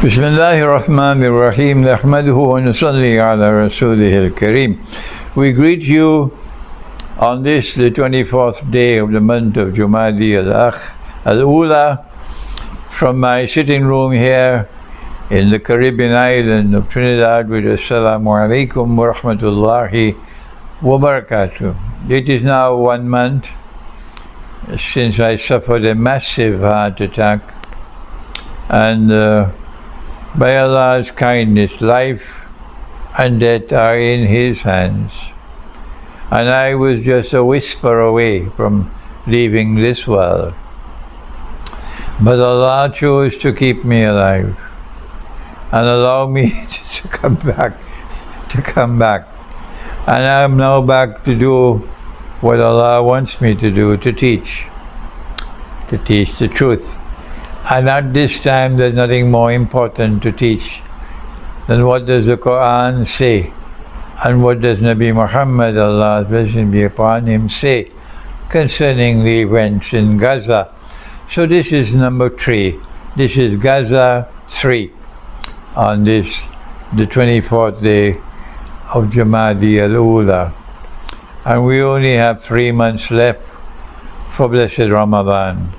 بسم الله الرحمن الرحيم نحمده ونصلي على رسوله الكريم. We greet you on this, the 24th day of the month of Jumadi al-Ula, from my sitting room here in the Caribbean island of Trinidad with Assalamu alaikum wa rahmatullahi wa barakatuh. It is now 1 month since I suffered a massive heart attack, and by Allah's kindness, life and death are in His hands. And I was just a whisper away from leaving this world. But Allah chose to keep me alive and allow me to come back. And I am now back to do what Allah wants me to do, to teach the truth. And at this time there's nothing more important to teach than what does the Quran say and what does Nabi Muhammad, Allah's blessing be upon him, say concerning the events in Gaza. So this is number 3. This is Gaza 3 on this, the 24th day of Jumadi al-Ula. And we only have 3 months left for blessed Ramadan.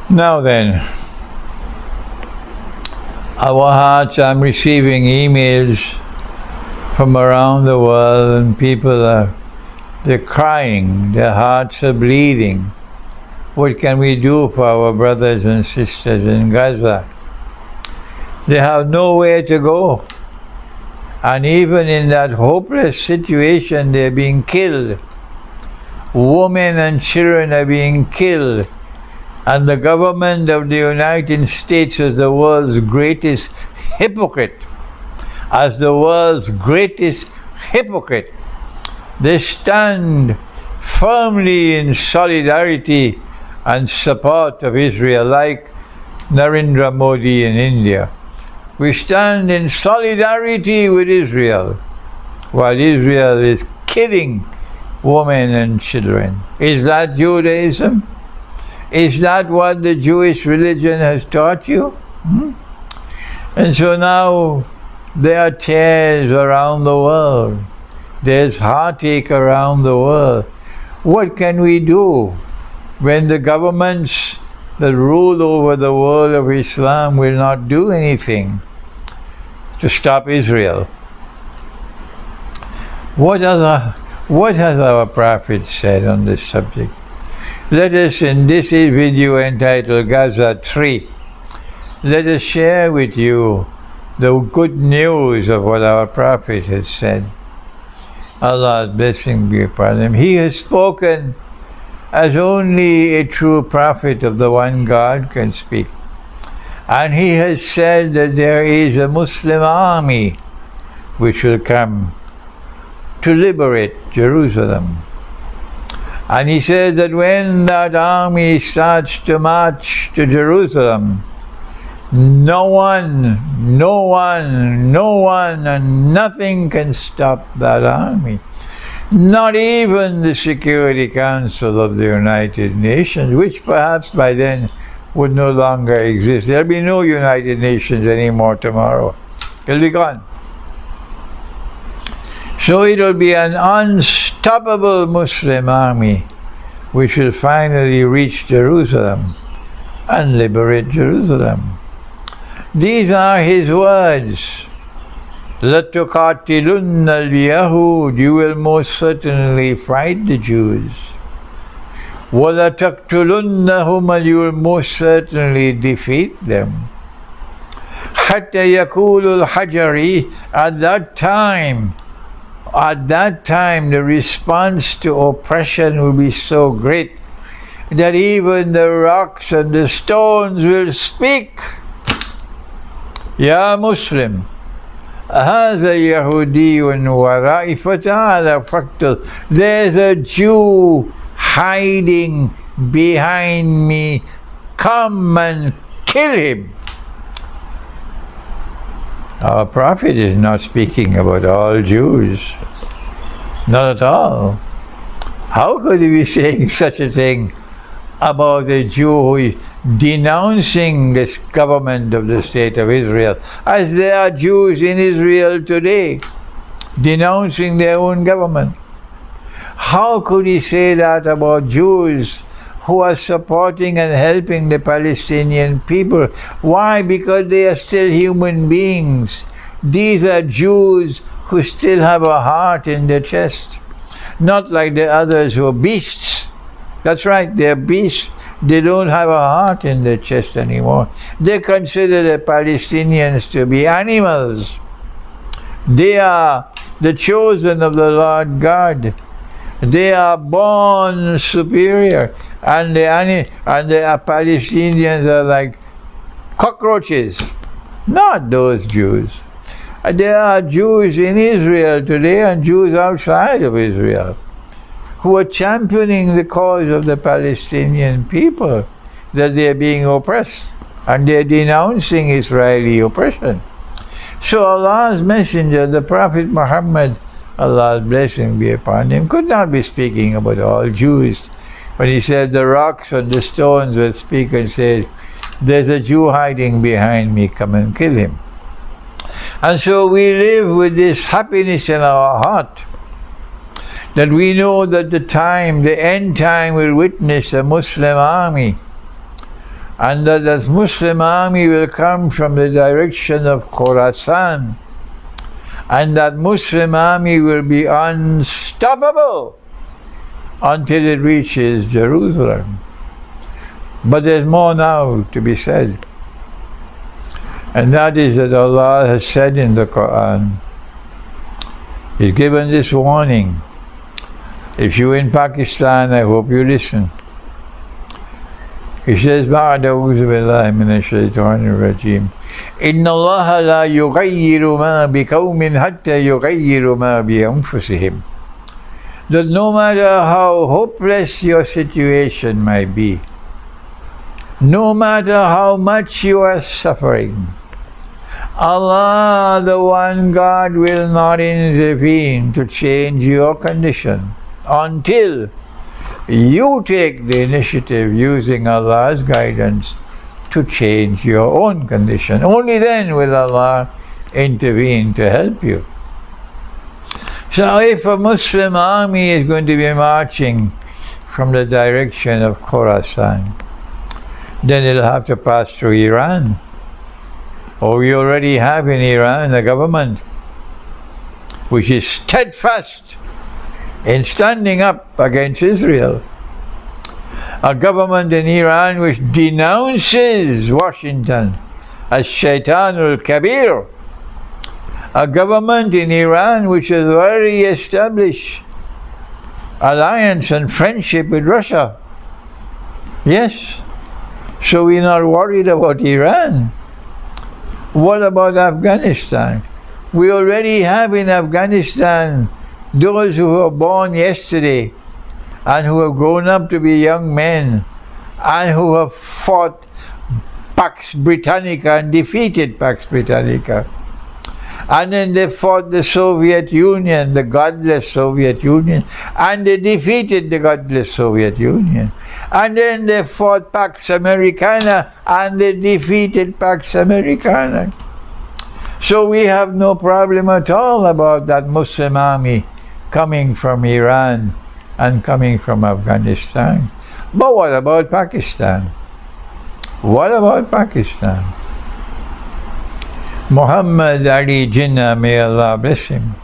Now then, our hearts, I'm receiving emails from around the world, and people they're crying, their hearts are bleeding. What can we do for our brothers and sisters in Gaza? They have nowhere to go. And even in that hopeless situation, they're being killed. Women and children are being killed. And the government of the United States is the world's greatest hypocrite. As the world's greatest hypocrite, they stand firmly in solidarity and support of Israel, like Narendra Modi in India. We stand in solidarity with Israel, while Israel is killing women and children. Is that Judaism? Is that what the Jewish religion has taught you? And so now there are tears around the world. There's heartache around the world. What can we do when the governments that rule over the world of Islam will not do anything to stop Israel? What has our Prophet said on this subject? Let us, in this video entitled Gaza 3, let us share with you the good news of what our Prophet has said. Allah's blessing be upon him. He has spoken as only a true prophet of the one God can speak. And he has said that there is a Muslim army which will come to liberate Jerusalem. And he says that when that army starts to march to Jerusalem, no one and nothing can stop that army. Not even the Security Council of the United Nations, which perhaps by then would no longer exist. There'll be no United Nations anymore tomorrow. It'll be gone. So it will be an unstoppable Muslim army which will finally reach Jerusalem and liberate Jerusalem. These are his words. لَتُقَاتِلُنَّ الْيَهُودِ, you will most certainly fight the Jews. وَلَتَقْتُلُنَّهُمْ, you will most certainly defeat them. حَتَّى يَقُولُ الْحَجَرِ, at that time the response to oppression will be so great that even the rocks and the stones will speak. Ya Muslim, هذا يهودي ورائي فتعالى فاقتل. There's a Jew hiding behind me. Come and kill him. Our Prophet is not speaking about all Jews. Not at all. How could he be saying such a thing about a Jew who is denouncing this government of the State of Israel, as there are Jews in Israel today denouncing their own government. How could he say that about Jews who are supporting and helping the Palestinian people? Why? Because they are still human beings. These are Jews who still have a heart in their chest. Not like the others who are beasts. That's right, they're beasts. They don't have a heart in their chest anymore. They consider the Palestinians to be animals. They are the chosen of the Lord God. They are born superior. And the Palestinians are like cockroaches. Not those Jews. There are Jews in Israel today and Jews outside of Israel who are championing the cause of the Palestinian people, that they are being oppressed, and they are denouncing Israeli oppression. So Allah's messenger, the Prophet Muhammad, Allah's blessing be upon him, could not be speaking about all Jews. When he said the rocks and the stones would speak and say, "There's a Jew hiding behind me, come and kill him." And so we live with this happiness in our heart, that we know that the end time will witness a Muslim army, and that this Muslim army will come from the direction of Khorasan, and that Muslim army will be unstoppable until it reaches Jerusalem. But there's more now to be said. And that is that Allah has said in the Quran, He's given this warning. If you're in Pakistan, I hope you listen. He says, بَعْدَ أَعُوذُ بِاللَّهِ مِنَ الشَّيْطَانِ الرَّجِيمِ إِنَّ اللَّهَ لَا يُغَيِّرُ مَا بِقَوْمٍ حَتَّى يُغَيِّرُ مَا بِأَنفُسِهِمْ. That no matter how hopeless your situation might be, no matter how much you are suffering, Allah, the one God, will not intervene to change your condition until you take the initiative using Allah's guidance to change your own condition. Only then will Allah intervene to help you. So if a Muslim army is going to be marching from the direction of Khorasan, then it'll have to pass through Iran. Or we already have in Iran a government which is steadfast in standing up against Israel. A government in Iran which denounces Washington as Shaitanul Kabir. A government in Iran which has already established alliance and friendship with Russia. Yes. So we're not worried about Iran. What about Afghanistan? We already have in Afghanistan those who were born yesterday and who have grown up to be young men and who have fought Pax Britannica and defeated Pax Britannica. And then they fought the Soviet Union, the godless Soviet Union, and they defeated the godless Soviet Union. And then they fought Pax Americana and they defeated Pax Americana. So we have no problem at all about that Muslim army coming from Iran and coming from Afghanistan. But what about Pakistan? What about Pakistan? Muhammad Ali Jinnah, may Allah bless him,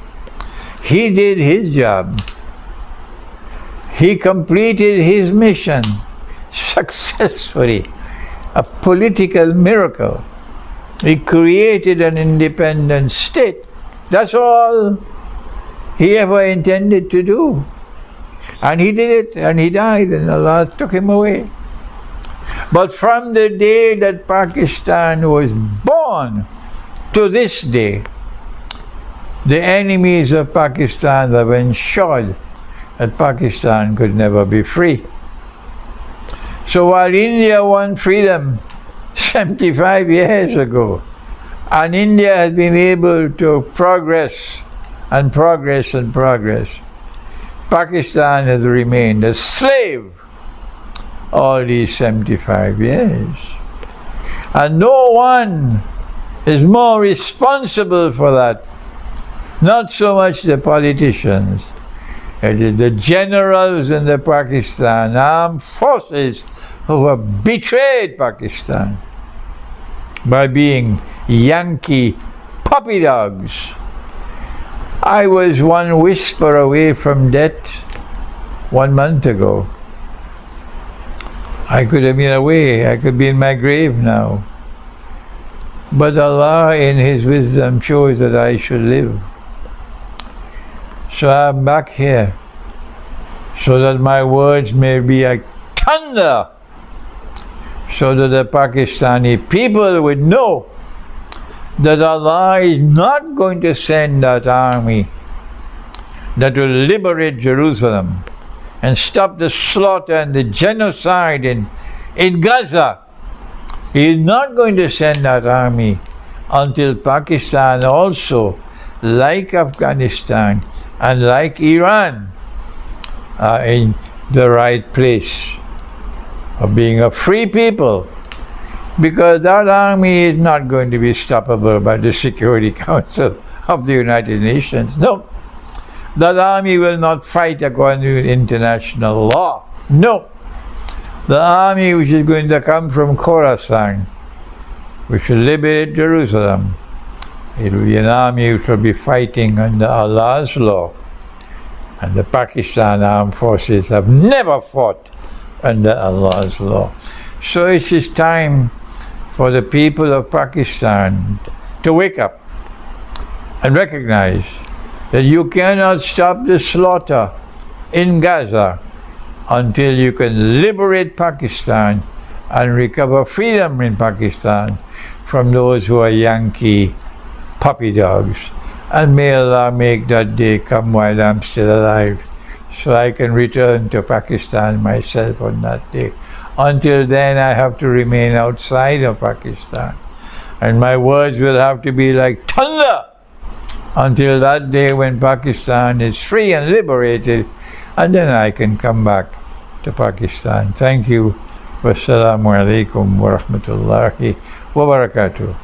he did his job. He completed his mission successfully, a political miracle. He created an independent state. That's all he ever intended to do. And he did it, and he died, and Allah took him away. But from the day that Pakistan was born to this day, the enemies of Pakistan have ensured that Pakistan could never be free. So while India won freedom 75 years ago, and India has been able to progress and progress and progress, Pakistan has remained a slave all these 75 years. And no one is more responsible for that. Not so much the politicians. It is the generals in the Pakistan armed forces who have betrayed Pakistan by being Yankee puppy dogs. I was one whisper away from death 1 month ago. I could have been away. I could be in my grave now. But Allah in His wisdom chose that I should live. So I'm back here so that my words may be like thunder, so that the Pakistani people would know that Allah is not going to send that army that will liberate Jerusalem and stop the slaughter and the genocide in Gaza. He is not going to send that army until Pakistan also, like Afghanistan and like Iran, are in the right place of being a free people. Because that army is not going to be stoppable by the Security Council of the United Nations. No. That army will not fight according to international law. No. The army which is going to come from Khorasan, which will liberate Jerusalem, it will be an army which will be fighting under Allah's law. And the Pakistan armed forces have never fought under Allah's law. So it is time for the people of Pakistan to wake up and recognize that you cannot stop the slaughter in Gaza until you can liberate Pakistan and recover freedom in Pakistan from those who are Yankee puppy dogs. And may Allah make that day come while I'm still alive, so I can return to Pakistan myself on that day. Until then, I have to remain outside of Pakistan. And my words will have to be like thunder until that day when Pakistan is free and liberated, and then I can come back to Pakistan. Thank you. Wassalamu alaikum wa rahmatullahi wa barakatuh.